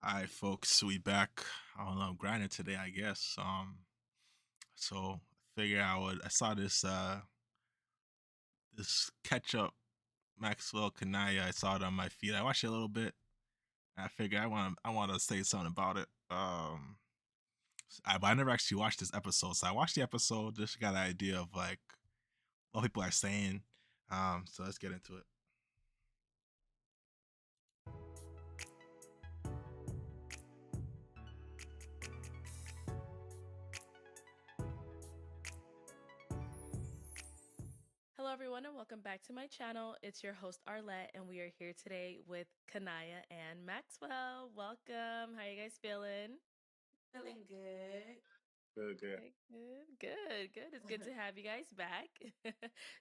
Hi, folks. We back. I don't know, grinding today, I guess. So figure I saw this catch up Maxwell Kanaya. I saw it on my feed. I watched it a little bit. And I figure I want to say something about it. But I never actually watched this episode, so I watched the episode. Just got an idea of like what people are saying. So let's get into it. Hello, everyone, and welcome back to my channel. It's your host, Arlette, and we are here today with Kanaya and Maxwell. Welcome. How you guys feeling? Feeling good. Good, good. Okay, good. It's good to have you guys back.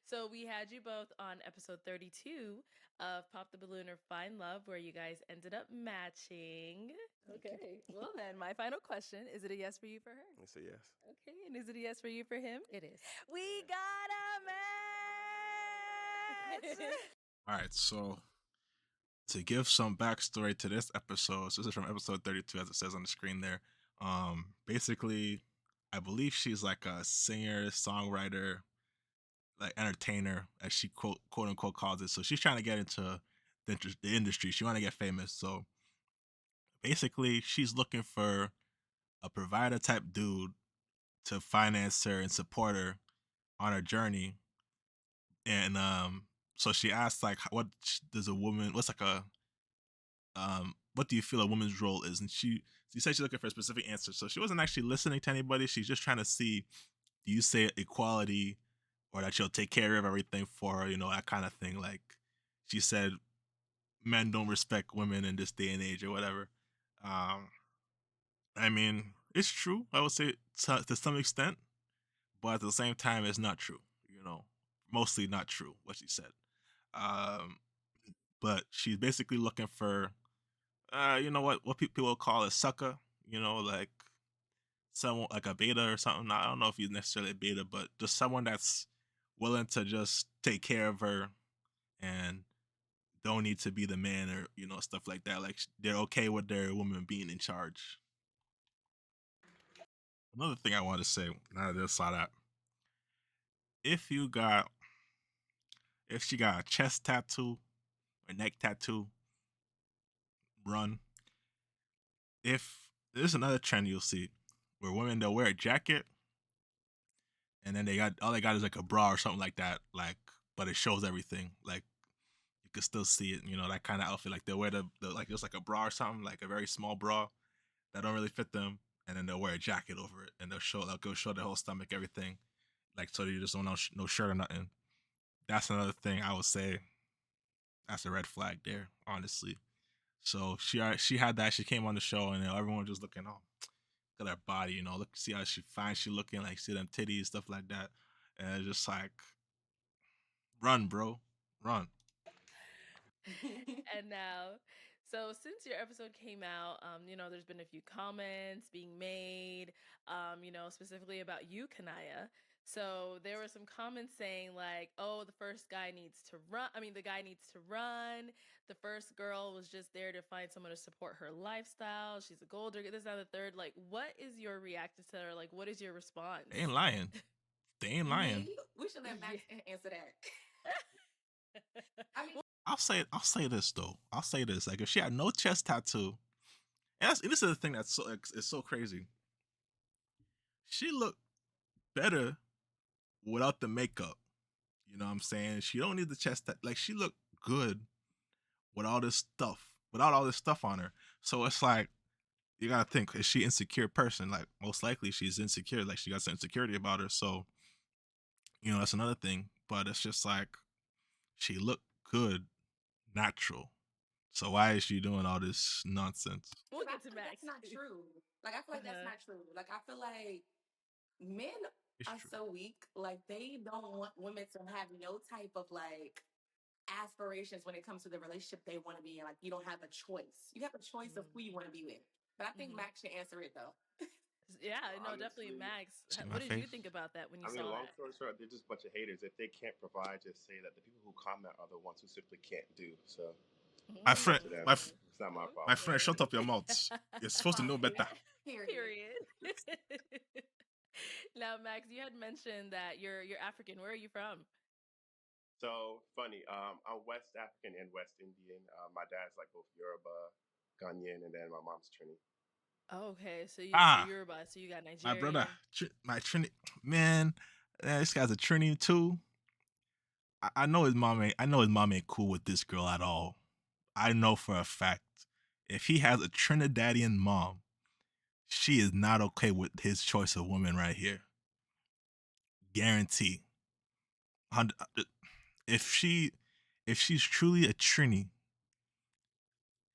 So we had you both on episode 32 of Pop the Balloon or Find Love, where you guys ended up matching. Okay. Well, then, my final question, is it a yes for you for her? It's a yes. Okay, and is it a yes for you for him? It is. We got a match! All right. So to give some backstory to this episode, so this is from episode 32, as it says on the screen there. Basically, I believe she's like a singer, songwriter, like entertainer, as she quote unquote calls it. So she's trying to get into the industry. She want to get famous. So basically, she's looking for a provider type dude to finance her and support her on her journey. And so she asked like, what does a woman? What's like a what do you feel a woman's role is? And she said she's looking for a specific answer. So she wasn't actually listening to anybody. She's just trying to see, do you say equality or that you'll take care of everything for her, that kind of thing. Like she said, men don't respect women in this day and age or whatever. Um, I mean, it's true. I would say to some extent, but at the same time, it's not true. Mostly not true what she said. Um, but she's basically looking for what people call a sucker, like someone like a beta or something. I don't know if he's necessarily a beta, but just someone that's willing to just take care of her and don't need to be the man or stuff like that. Like they're okay with their woman being in charge. Another thing I want to say now that I saw that, if you got if she got a chest tattoo or neck tattoo, run. If there's another trend you'll see where women they'll wear a jacket and then they got is like a bra or something like that, like but it shows everything. Like you can still see it, that kind of outfit. Like they'll wear the like just like a bra or something, like a very small bra that don't really fit them, and then they'll wear a jacket over it, and they'll go show their whole stomach, everything, like so you just don't know no shirt or nothing. That's another thing I would say. That's a red flag there, honestly. So she had that. She came on the show, and everyone just looking, oh, look at her body, look, see how she looking, like see them titties, stuff like that, and it's just like, run, bro, run. And now, so since your episode came out, there's been a few comments being made, specifically about you, Kanaya. So there were some comments saying like, "Oh, the first guy needs to run. I mean, the guy needs to run. The first girl was just there to find someone to support her lifestyle. She's a gold digger. This, that, the third. Like, what is your reaction to that, or like, what is your response?" They ain't lying. They ain't lying. Me? We should let Max answer that. I mean, I'll say this though. I'll say this. Like if she had no chest tattoo, and this is the thing that's it's so crazy. She looked better without the makeup. You know what I'm saying? She don't need the chest like she looked good with all this stuff, without all this stuff on her. So it's like you gotta think, is she an insecure person? Like most likely she's insecure, like she got some insecurity about her. So, that's another thing. But it's just like she looked good, natural. So why is she doing all this nonsense? We'll because I get to feel like Max. that's not true. Like I feel like that's Uh-huh. not true. Like I feel like men It's are true. so weak. Like they don't want women to have no type of like aspirations when it comes to the relationship they want to be in. Like you don't have a choice. You have a choice of who you want to be with. But I think Mm-hmm. Max should answer it though. Yeah, no, definitely Honestly, Max. See my What did you face? think about that when you I mean, saw long that? story short, they're just a bunch of haters. If they can't provide, just say that the people who comment are the ones who simply can't do. So My That's up friend, to them. my It's not my my problem. friend, shut up your mouth. You're supposed to know Fine. better. Period. Period. Now, Max, you had mentioned that you're African. Where are you from? So funny. I'm West African and West Indian. My dad's like both Yoruba, Ghanaian, and then my mom's Trini. Oh, okay, so Ah, Yoruba, so you got my brother, Nigerian. My Trini, man, this guy's a Trini too. I know his mom ain't. I know his mom ain't cool with this girl at all. I know for a fact. If he has a Trinidadian mom, she is not okay with his choice of woman right here. Guarantee. If she, if she's truly a Trini,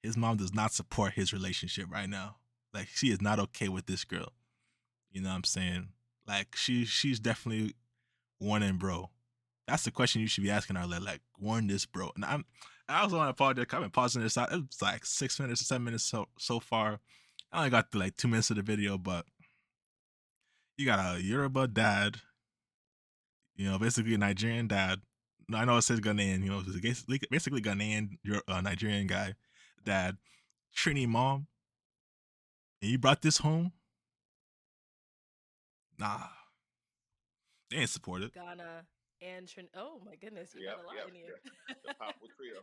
his mom does not support his relationship right now. Like she is not okay with this girl. You know what I'm saying? Like she's definitely warning bro. That's the question you should be asking her. Like warn this bro. And I also want to apologize. I've been pausing this out. It's like 6 minutes or 7 minutes so far. I only got to like 2 minutes of the video, but you got a Yoruba dad, basically a Nigerian dad. No, I know it says Ghanaian, basically Ghanaian Nigerian guy, dad, Trini mom, and you brought this home. Nah, they ain't support it. Ghana and Trin. Oh my goodness, you got Yep, a lot yep. in you. The powerful trio.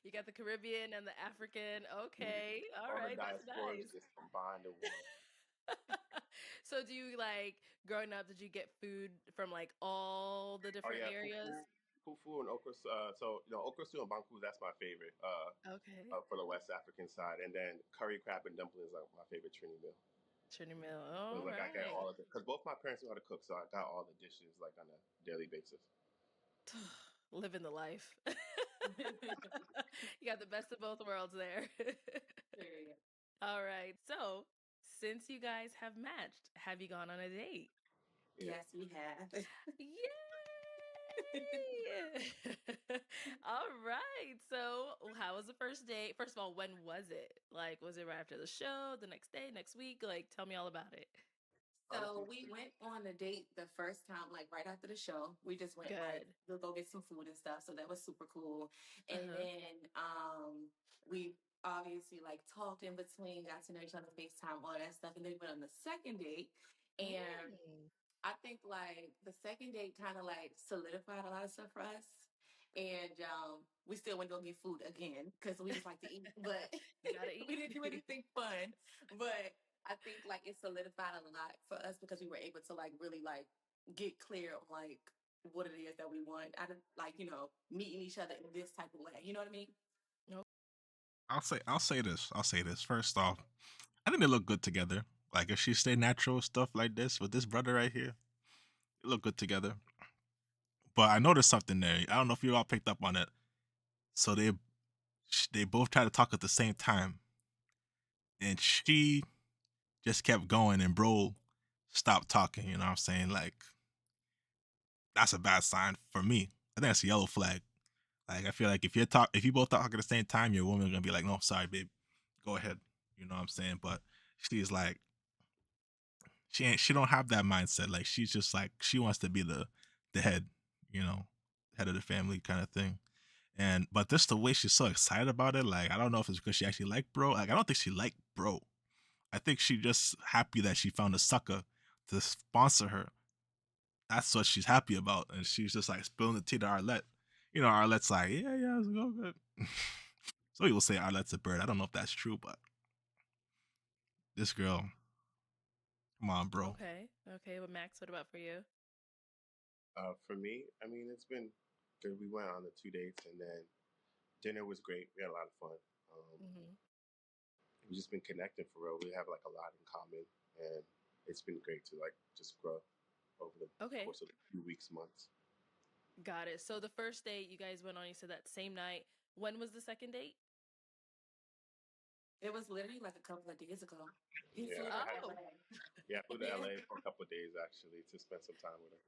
You got the Caribbean and the African. Okay, all All the right, that's diasporas nice. just combined in one. So do you like growing up? Did you get food from like all the Oh different yeah, areas? fufu and okra. Okra stew and banku. That's my favorite. Okay, For the West African side, and then curry crab and dumplings are my favorite Trini meal. Trini meal. So All like I got right. all of it because both my parents know how to cook, so I got all the dishes like on a daily basis. Living the life. You got the best of both worlds there. Period. All right. So, since you guys have matched, have you gone on a date? Yeah. Yes, we have. Yay! All right. So, how was the first date? First of all, when was it? Like, was it right after the show, the next day, next week? Like, tell me all about it. So Honestly, we went on a date the first time, like right after the show. We just went like Good. to go get some food and stuff. So that was super cool. Uh And huh. then we obviously like talked in between, got to know each other, FaceTime, all that stuff. And then we went on the second date. And Mm. I think like the second date kind of like solidified a lot of stuff for us. And we still went to go get food again because we just like to eat, but You gotta we eat. didn't do anything fun. But I think like it solidified a lot for us because we were able to like really like get clear on like what it is that we want out of like, meeting each other in this type of way. You know what I mean? No. I'll say this. I'll say this. First off, I think they look good together. Like if she stay natural stuff like this with this brother right here, they look good together. But I noticed something there. I don't know if you all picked up on it. So they both try to talk at the same time, and she just kept going, and bro stopped talking. You know what I'm saying? Like that's a bad sign for me. I think that's a yellow flag. Like I feel like if you both talk at the same time, your woman gonna be like, no, sorry, babe, go ahead. You know what I'm saying? But she's like, she don't have that mindset. Like she's just like she wants to be the head, you know, head of the family kind of thing. And but just the way she's so excited about it, like I don't know if it's because she actually liked bro. Like I don't think she liked bro. I think she just happy that she found a sucker to sponsor her. That's what she's happy about, and she's just like spilling the tea to Arlette. Arlette's like, yeah, it's all good. So people say Arlette's a bird. I don't know if that's true, but this girl, come on, bro. Okay. Okay. Well, Max, what about for you? For me, I mean, it's been good. We went on the 2 dates, and then dinner was great. We had a lot of fun. Um, Hmm. we've just been connecting for real. We have like a lot in common, and it's been great to like just grow over the Okay. course of a few weeks, months. Got it. So the first date you guys went on, you said that same night. When was the second date? It was literally like a couple of days ago. He Yeah, flew to I had Oh. LA. yeah, I flew to Yeah. LA for a couple of days actually to spend some time with her.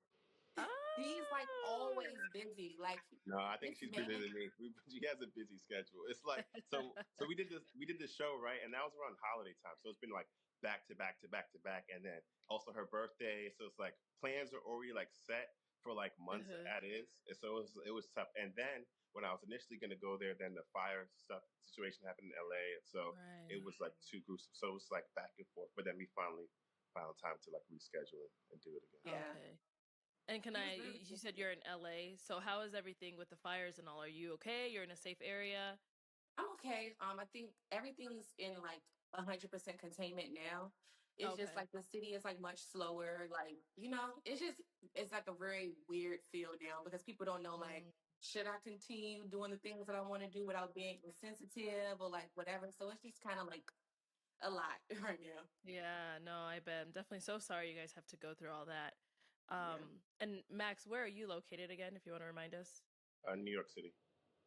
He's like Oh. always busy. Like No, I think this she's busier man. than me. She has a busy schedule. It's like so we did this show right, and that was around holiday time. So it's been like back to back to back to back, and then also her birthday. So it's like plans are already like set for like months Uh-huh. at is. And so it was tough. And then when I was initially going to go there, then the fire stuff situation happened in LA, and so it Right. was like too gruesome. So it was like back and forth. But then we finally found time to like reschedule it and do it again. Yeah. Okay. And can He was I, really you said you're in LA, so how is everything with the fires and all? Are you okay? You're in a safe area? I'm okay. I think everything's in like 100% containment now. It's just Okay. like the city is like much slower. Like, it's like a very weird feel now because people don't know, like, Mm, should I continue doing the things that I want to do without being insensitive or like whatever. So it's just kind of like a lot right now. yeah, no, I bet. I'm definitely so sorry you guys have to go through all that. Yeah. And Max, where are you located again, if you want to remind us? New York City.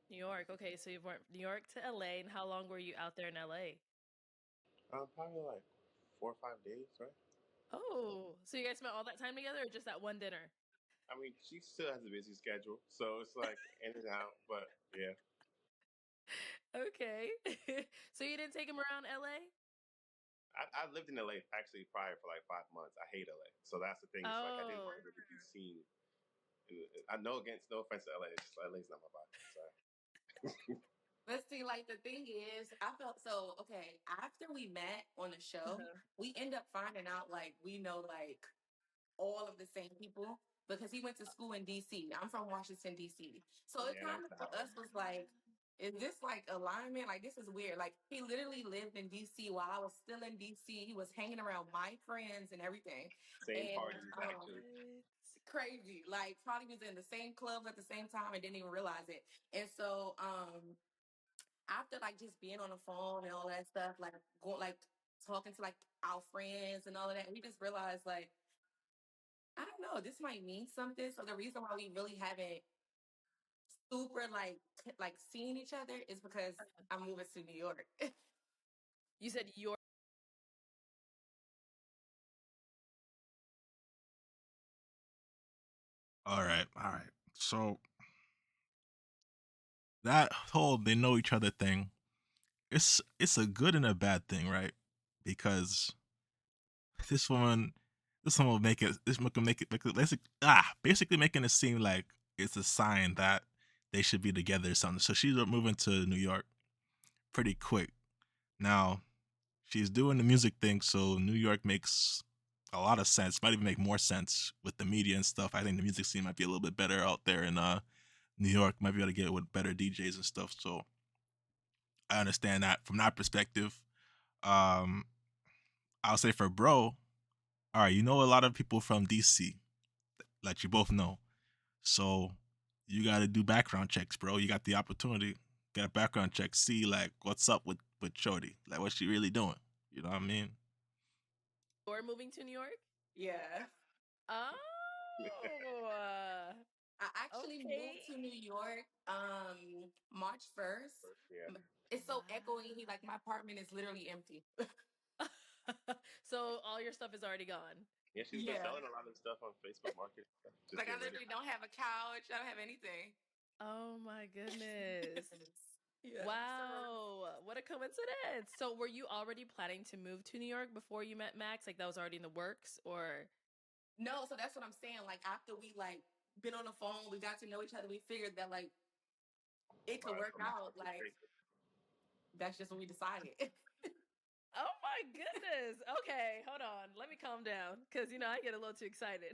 New York. Okay, so you went New York to LA, and how long were you out there in LA? Probably like 4 or 5 days, right? Oh, so you guys spent all that time together, or just that one dinner? I mean, she still has a busy schedule, so it's like in and out. But yeah, Okay. So you didn't take him around LA? I lived in LA actually prior for like 5 months. I hate LA, so that's the thing. It's like I didn't want Oh. to really be seen. I know against no offense to LA, it's just LA's not my vibe. Sorry. But see, like the thing is, I felt so okay. After we met on the show, Uh-huh. we end up finding out like we know like all of the same people because he went to school in DC. I'm from Washington, DC. So it Yeah, kind that's of not for how it us works. was like, is this like alignment? Like, this is weird. Like, he literally lived in DC while I was still in DC. He was hanging around my friends and everything. Same And parties actually. What? crazy. Like, probably was in the same clubs at the same time and didn't even realize it. And so, after like just being on the phone and all that stuff, like going like talking to like our friends and all of that, we just realized like I don't know, this might mean something. So the reason why we really haven't super like seen each other is because I'm moving to New York. You said you're. All right, all right. So that whole they know each other thing, it's a good and a bad thing, right? Because this woman, this one will make it. This one can make it. Basically making it seem like it's a sign that they should be together or something. So she's moving to New York pretty quick. Now she's doing the music thing, so New York makes a lot of sense. Might even make more sense with the media and stuff. I think the music scene might be a little bit better out there in New York. Might be able to get it with better DJs and stuff. So I understand that from that perspective. Um, I'll say for bro, all right, you know a lot of people from DC, like you both know. So you got to do background checks, bro. You got the opportunity, get a background check, see like what's up with Shorty, like what's she really doing. You know what I mean? You're moving to New York? Yeah. Oh. I actually moved Okay. to New York March 1st. Yeah, It's so echoey. Wow. Like my apartment is literally empty. So all your stuff is already gone. yeah. She's been Yeah. selling a lot of stuff on Facebook Market. Just Like I getting rid of. literally don't have a couch. I don't have anything. Oh my goodness. Yeah. So Wow. What a coincidence. So were you already planning to move to New York before you met Max? Like that was already in the works or no, so that's what I'm saying. Like after we like been on the phone, we got to know each other. We figured that like it could Vibes work don't match out. up with Like Facebook. that's just what we decided. oh my goodness. Okay, hold on. Let me calm down because I get a little too excited.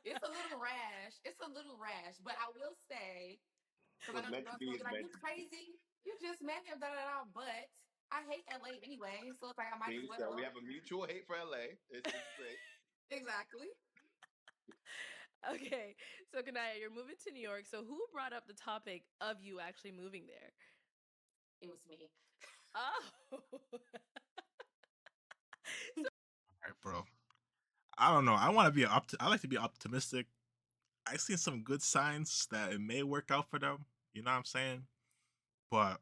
It's a little rash. It's a little rash, but I will say because I What's know the meant to girls be gonna is be like, meant "You to be. crazy? You just met him, da da da." But I hate LA anyway, so it's like I might as See, so we well. have a mutual hate for LA. It's great. Exactly. Okay, so Kanaya, you're moving to New York. So who brought up the topic of you actually moving there? It was me. Oh, All right, bro. I don't know. I want to be I like to be optimistic. I seen some good signs that it may work out for them. You know what I'm saying? But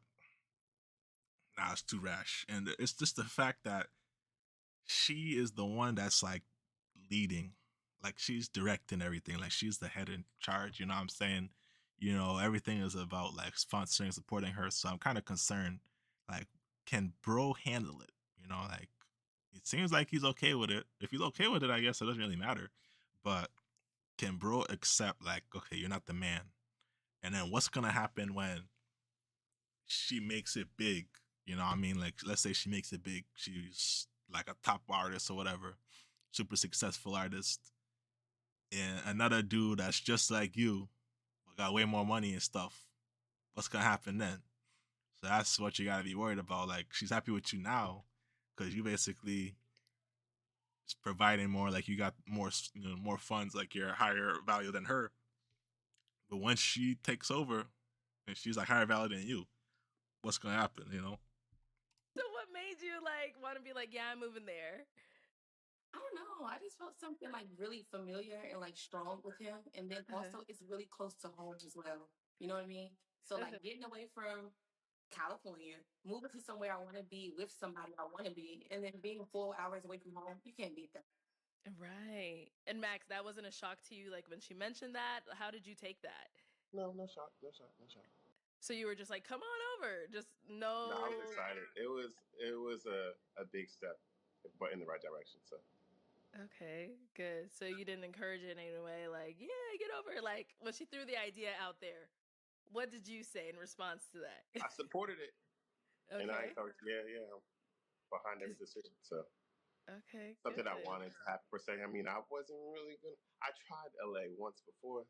nah, it's too rash. And it's just the fact that she is the one that's like leading. Like she's directing everything. Like she's the head in charge. You know what I'm saying? Everything is about like sponsoring, supporting her. So I'm kind of concerned. Like, can bro handle it? Like it seems like he's okay with it. If he's okay with it, I guess it doesn't really matter. But can bro accept like, okay, you're not the man, And then what's gonna happen when she makes it big? You know what I mean? Like, let's say she makes it big. She's like a top artist or whatever, super successful artist. And another dude that's just like you, but got way more money and stuff. What's gonna happen then? So that's what you gotta be worried about. Like, she's happy with you now, because you basically providing more. Like, you got more, more funds. Like, you're higher value than her. But once she takes over, and she's like higher value than you, what's gonna happen? You know? So what made you like want to be like, yeah, I'm moving there? I don't know. I just felt something like really familiar and like strong with him. And then also it's really close to home as well. You know what I mean? So like getting away from California, moving to somewhere I want to be with somebody I want to be, and then being 4 hours away from home, you can't beat that. Right. And Max, that wasn't a shock to you like when she mentioned that? How did you take that? No, no shock, no shock, no shock. So you were just like, "Come on over." Just No, I was no. excited. It was a big step, but in the right direction. So Okay, good. So you didn't encourage it in any way like, "Yeah, get over." Like when she threw the idea out there, what did you say in response to that? I supported it, and I Okay. encouraged. Yeah, yeah, I'm behind every decision. So Okay, something I good. wanted to happen per se. I mean, I wasn't really good. I tried LA once before.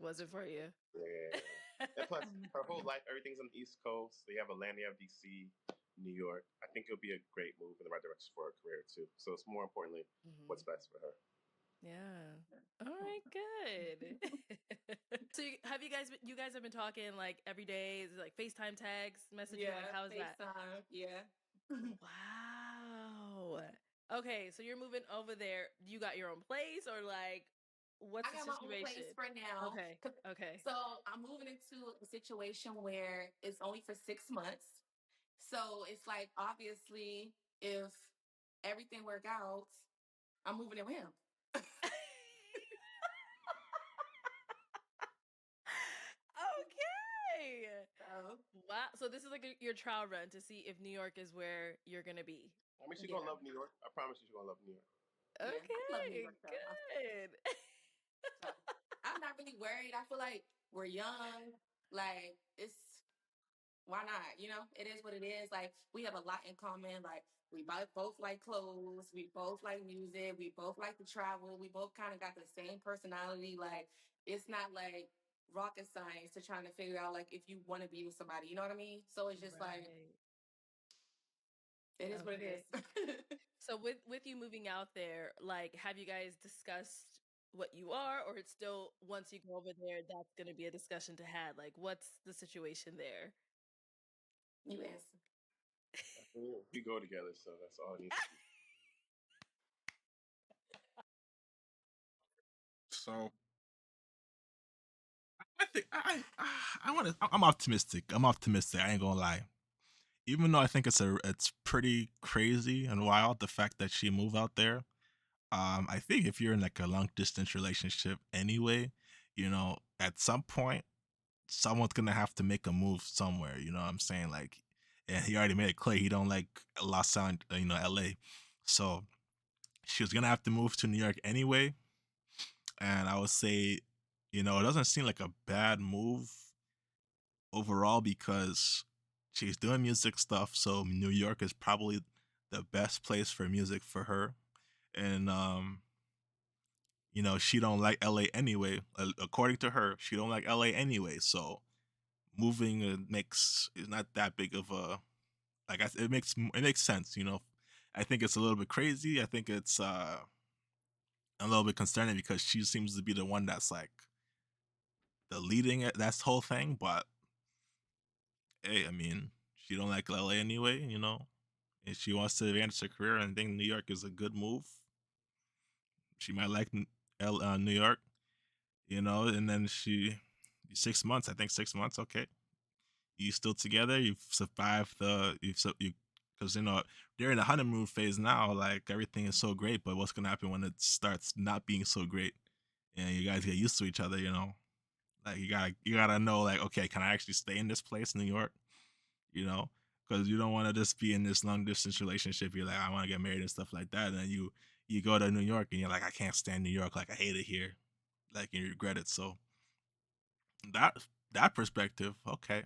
Was it for you? Yeah. And plus, her whole life, everything's on the East Coast. They have Atlanta, they have DC, New York. I think it'll be a great move in the right direction for her career too. So it's more importantly what's Mhm. best for her. Yeah. All right, good. So have you guys have been talking like every day? Is it like FaceTime tags, messaging? Like Yeah, how is that? FaceTime. Yeah. Wow. Okay, so you're moving over there. You got your own place or like what's I the got my own place situation? for now. Okay. Okay. So I'm moving into a situation where it's only for 6 months. So it's like obviously if everything work out, I'm moving in with him. Okay. So Wow. So this is like your trial run to see if New York is where you're gonna be. I mean, she's yeah, gonna love New York. I promise you, she's gonna love New York. yeah, I love New Okay, York though. good. So I'm not really worried. I feel like we're young. Like it's why not? You know, it is what it is. Like we have a lot in common. Like we both like clothes. We both like music. We both like to travel. We both kind of got the same personality. Like it's not like rocket science to trying to figure out like if you want to be with somebody. You know what I mean? So it's just like Right. it is what it Okay. is. So with you moving out there, like have you guys discussed what you are or it's still once you go over there that's going to be a discussion to have? Like what's the situation there? You answer. I mean, we go together, so that's all it needs to be. So I think I want to. I'm optimistic. I'm optimistic. I ain't gonna lie. Even though I think it's pretty crazy and wild the fact that she moved out there. I think if you're in like a long distance relationship anyway, at some point someone's gonna have to make a move somewhere. You know what I'm saying? Like, and he already made it clear he don't like Los Angeles, LA. So she was gonna have to move to New York anyway. And I would say, it doesn't seem like a bad move overall because she's doing music stuff. So New York is probably the best place for music for her. And she don't like LA anyway. According to her, she don't like LA anyway. So moving makes is not that big of a it makes sense. I think it's a little bit crazy. I think it's a little bit concerning because she seems to be the one that's like the leading at that whole thing. But hey, I mean, she don't like LA anyway. If she wants to advance her career and think New York is a good move, she might like New York. And then 6 months. I think 6 months. Okay, you still together? You've survived you because they're in the honeymoon phase now. Like everything is so great, but what's gonna happen when it starts not being so great, and you guys get used to each other? Like you gotta know like, okay, can I actually stay in this place, New York? You know, because you don't want to just be in this long distance relationship. You're like, I want to get married and stuff like that, and then you go to New York and you're like, I can't stand New York. Like I hate it here. Like you regret it. So That that perspective, okay.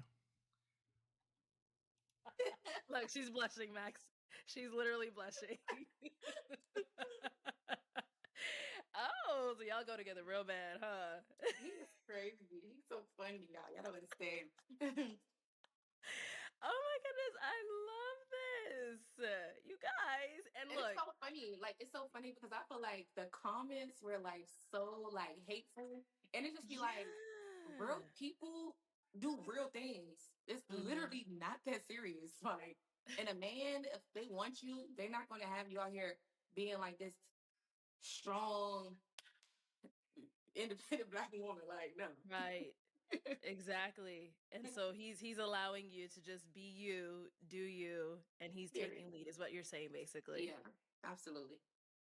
Look, she's blushing, Max. She's literally blushing. Oh, so y'all go together real bad, huh? He's crazy. He's so funny, y'all. Y'all don't understand. Oh my goodness, I love this. You guys, and And it's look, so funny. Like it's so funny because I feel like the comments were like so like hateful, and it just be like yeah. real people do real things. It's Mm-hmm. literally not that serious. Like, and a man, if they want you, they're not going to have you out here being like this strong, independent black woman. Like, no. Right. Exactly. And so he's allowing you to just be you, do you, and he's Period. taking lead is what you're saying basically. Yeah, absolutely.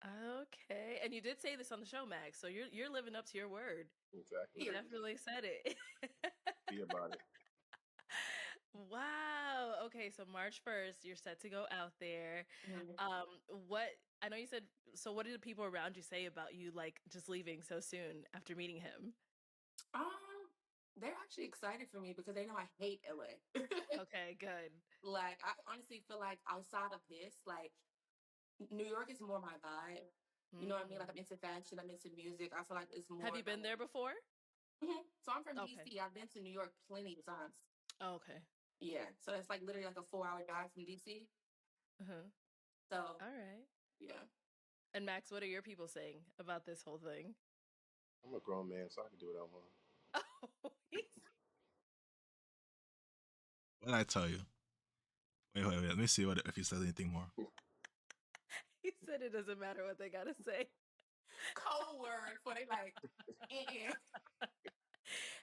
Okay. And you did say this on the show, Max. So you're living up to your word. You Exactly. Period. definitely said it. Be about it. Wow. Okay, so March 1st, you're set to go out there. Mhm. Um, what I know you said so what did the people around you say about you like just leaving so soon after meeting him? They're actually excited for me because they know I hate LA. Okay, good. Like, I honestly feel like outside of this, like, New York is more my vibe. You know what I mean? Like, Mm. I'm into fashion, I'm into music. I feel like it's Have more you been like, there before? So I'm from Okay. DC. I've been to New York plenty of times. Okay. Yeah. So it's like literally like a 4 hour drive from DC. Uh-huh. So, All right. yeah. And Max, what are your people saying about this whole thing? I'm a grown man, so I can do what I want. Oh, What did I tell you? Wait. Let me see what if he says anything more. he said it doesn't matter what they gotta say. Code word for they like, eh.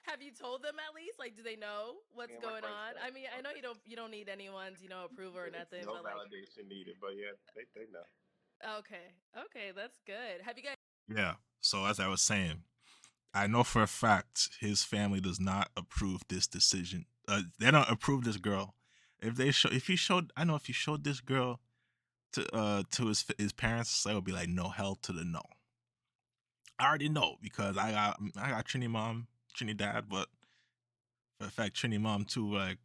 Have you told them at least? Like, do they know what's Yeah, my going friends on? know. I mean, I know you don't need anyone's approval or It's nothing, no but like, validation needed, but yeah, they know. okay, that's good. Have you guys? Yeah. So as I was saying, I know for a fact his family does not approve this decision. They don't approve this girl. If he showed, I know if he showed this girl to his parents, they would be like, no, hell to the no. I already know because I got Trini mom, Trini dad, but for a fact Trini mom too. Like,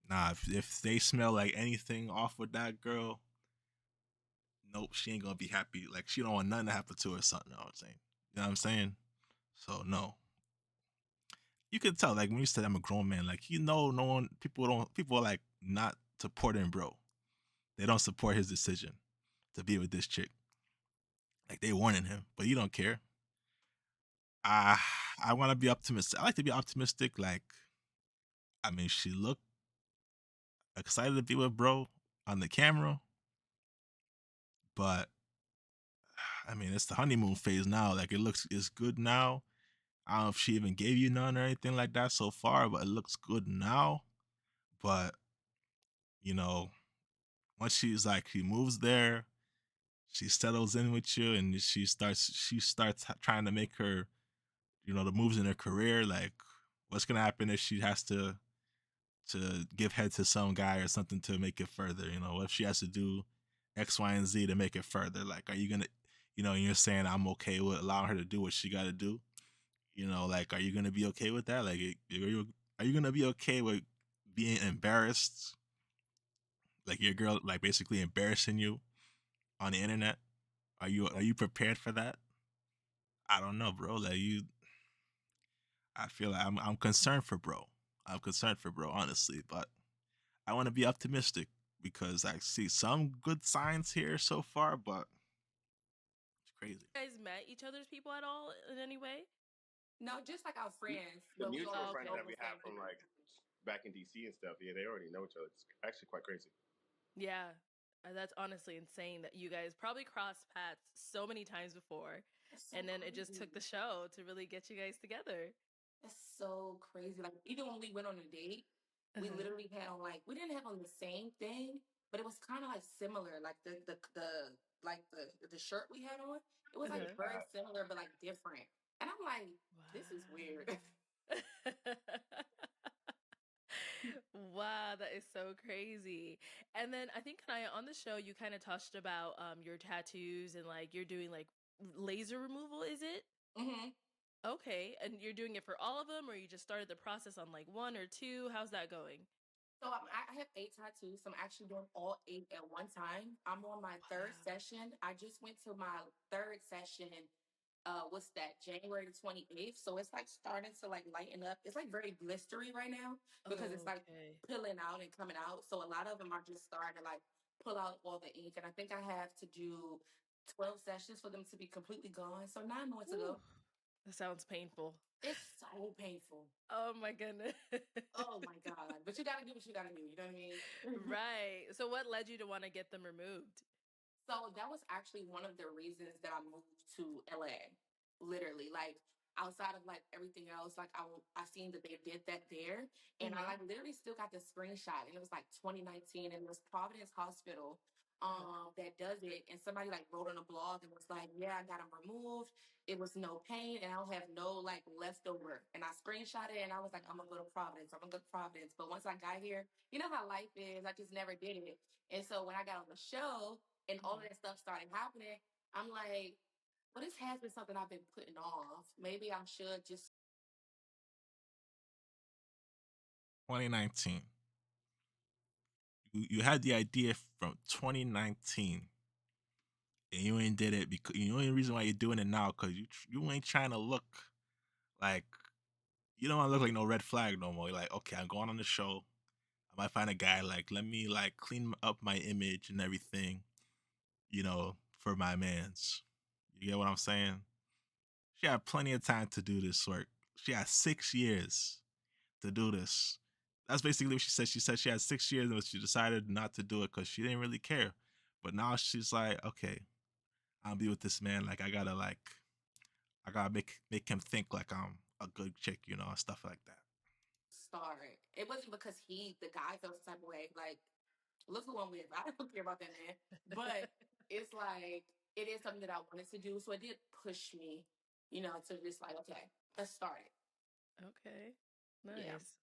nah, if they smell like anything off with that girl, nope, she ain't gonna be happy. Like, she don't want nothing to happen to her son. You know what I'm saying? You know what I'm saying? So no, you could tell like when you said I'm a grown man, like no one, people are like not supporting bro. They don't support his decision to be with this chick. Like, they warning him, but you don't care. I I want to be optimistic. I like to be optimistic. Like, I mean, she looked excited to be with bro on the camera, but I mean, it's the honeymoon phase now. Like, it's good now. I don't know if she even gave you none or anything like that so far, but it looks good now. But you know, once she moves there, she settles in with you, and she starts trying to make her, the moves in her career. Like, what's gonna happen if she has to give head to some guy or something to make it further? What if she has to do X, Y, and Z to make it further? Like, are you gonna, you're saying I'm okay with allowing her to do what she got to do? Like, are you gonna be okay with that? Like, are you gonna be okay with being embarrassed? Like, your girl, like, basically embarrassing you on the internet? Are you prepared for that? I don't know, bro. Like, I feel like I'm concerned for bro. I'm concerned for bro, honestly, but I want to be optimistic because I see some good signs here so far, but it's crazy. You guys met each other's people at all in any way? No, just like our We, friends, the but we mutual all Oh, friends okay. that know we same have from people. like back in DC and stuff, yeah, they already know each other. It's actually quite crazy. Yeah. That's honestly insane that you guys probably crossed paths so many times before, That's so and then it just took crazy. the show to really get you guys together. That's so crazy. Like even when we went on a date, we Uh-huh. literally had on like we didn't have on the same thing, but it was kind of like similar. Like the shirt we had on, it was like Yeah, Uh-huh. the very hat. similar but like different. And I'm like, this is weird. Wow. Wow, that is so crazy. And then I think Kanaya, on the show you kind of touched about your tattoos and like you're doing like laser removal, is it? hmm Okay, and you're doing it for all of them, or you just started the process on like one or two? How's that going? So I have 8 tattoos. So I'm actually doing all 8 at one time. I'm on my third Wow. session. I just went to my third session. What's that? January the 28th. So it's like starting to like lighten up. It's like very blistery right now because it's like Okay. peeling out and coming out. So a lot of them are just starting to like pull out all the ink. And I think I have to do 12 sessions for them to be completely gone. So 9 months Whew. ago, That sounds painful. it's so painful. Oh my goodness. Oh my God. But you gotta do what you gotta do. You know what I mean? Right. So what led you to want to get them removed? So that was actually one of the reasons that I moved to LA. Literally, like outside of like everything else, like I seen that they did that there, and I Mm-hmm. like literally still got the screenshot, and it was like 2019, and it was Providence Hospital Uh-huh. that does it, and somebody like wrote on a blog and was like, yeah, I got them removed. It was no pain, and I don't have no like leftover. And I screenshot it, and I was like, I'm gonna go to Providence. I'm gonna go to Providence. But once I got here, you know how life is. I just never did it. And so when I got on the show, and all of Mm-hmm. that stuff started happening, I'm like, well, this has been something I've been putting off. Maybe I should just 2019. You had the idea from 2019, and you ain't did it because the only reason why you're doing it now because you ain't trying to look like you don't want to look like no red flag no more. You're like, okay, I'm going on the show. I might find a guy like let me like clean up my image and everything, for my man's. You get what I'm saying? She had plenty of time to do this work. She had 6 years to do this. That's basically what she said. She said she had 6 years, but she decided not to do it because she didn't really care. But now she's like, okay, I'll be with this man. Like I gotta make him think like I'm a good chick, and stuff like that. start. It wasn't because the guy, felt the type of way. Like, look who I'm with. I don't care about that man. But it's like, it is something that I wanted to do. So it did push me, to just like, okay, let's start it. Okay. Yeah. Nice.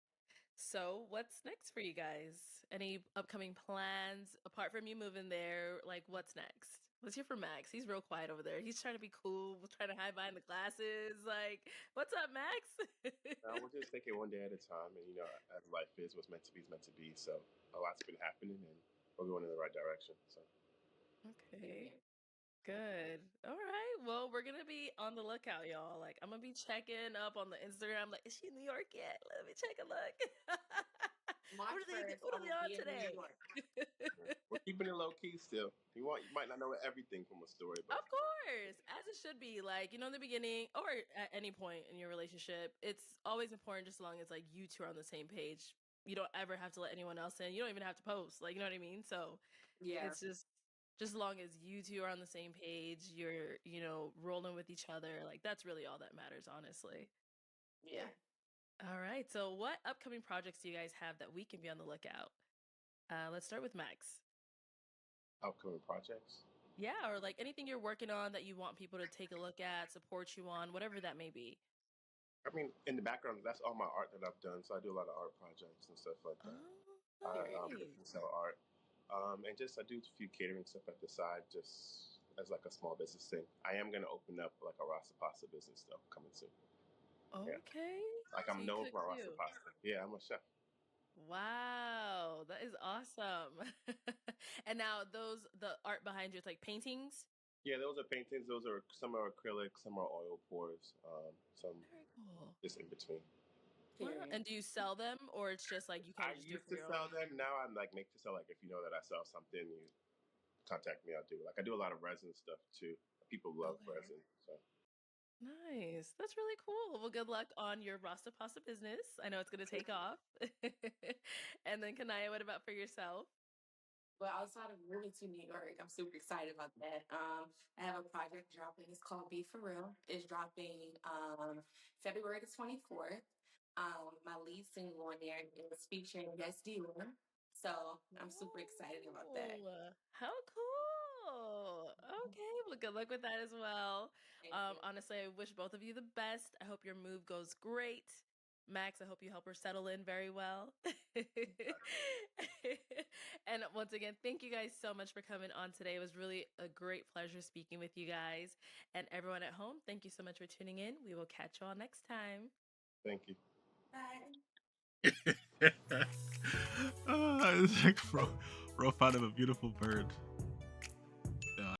So, what's next for you guys? Any upcoming plans apart from you moving there? Like, what's next? Let's hear from Max. He's real quiet over there. He's trying to be cool, trying to hide behind the glasses. Like, what's up, Max? We're just taking one day at a time, and as life is, what's meant to be is meant to be. So a lot's been happening, and we're going in the right direction. So Okay. Amen. Good. All right. Well, we're gonna be on the lookout, y'all. Like, I'm gonna be checking up on the Instagram. Like, is she in New York yet? Let me take a look. March 1st, What I are they will on be in New today? York. yeah. We're keeping it low key still. You might not know everything from a story, but Of course, as it should be. Like, in the beginning or at any point in your relationship, it's always important just as long as like you two are on the same page. You don't ever have to let anyone else in. You don't even have to post. Like, you know what I mean? So Yeah. it's just as long as you two are on the same page, you're, rolling with each other. Like, that's really all that matters, honestly. Yeah. All right. So what upcoming projects do you guys have that we can be on the lookout? Let's start with Max. upcoming projects. Yeah, or like anything you're working on that you want people to take a look at, support you on, whatever that may be. I mean, in the background, that's all my art that I've done. So I do a lot of art projects and stuff like that. Oh, I nice. sell art, and just I do a few catering stuff at the side, just as like a small business thing. I am gonna open up like a Rasta pasta business though, coming soon. Yeah, Okay. like So I'm you known cook for my Rasta too. pasta. Yeah, I'm a chef. Wow, that is awesome. And now the art behind you, it's like paintings. Yeah, those are paintings. Those are some are acrylic, some are oil pours, some Very cool. just in between. Wow. Period. And do you sell them or it's just like you kind I of just do it used for to your sell own? them. Now I'm like make to sell. Like if you know that I sell something, you contact me. I'll do. Like I do a lot of resin stuff too. People love Okay. resin, so Nice. That's really cool. Well, good luck on your Rasta Pasta business. I know it's going to take off. And then, Kanaya, what about for yourself? Well, outside of moving to New York, I'm super excited about that. I have a project dropping. It's called Be For Real. It's dropping February the 24th. My lead single on there is featuring Yes Dior. So I'm super excited about that. Oh, how cool. Okay, well, good luck with that as well. Thank you. Honestly, I wish both of you the best. I hope your move goes great. Max, I hope you help her settle in very well. And Once again, thank you guys so much for coming on today. It was really a great pleasure speaking with you guys. And everyone at home, thank you so much for tuning in. We will catch you all next time. Thank you. Bye. It's like Ro found him a beautiful bird.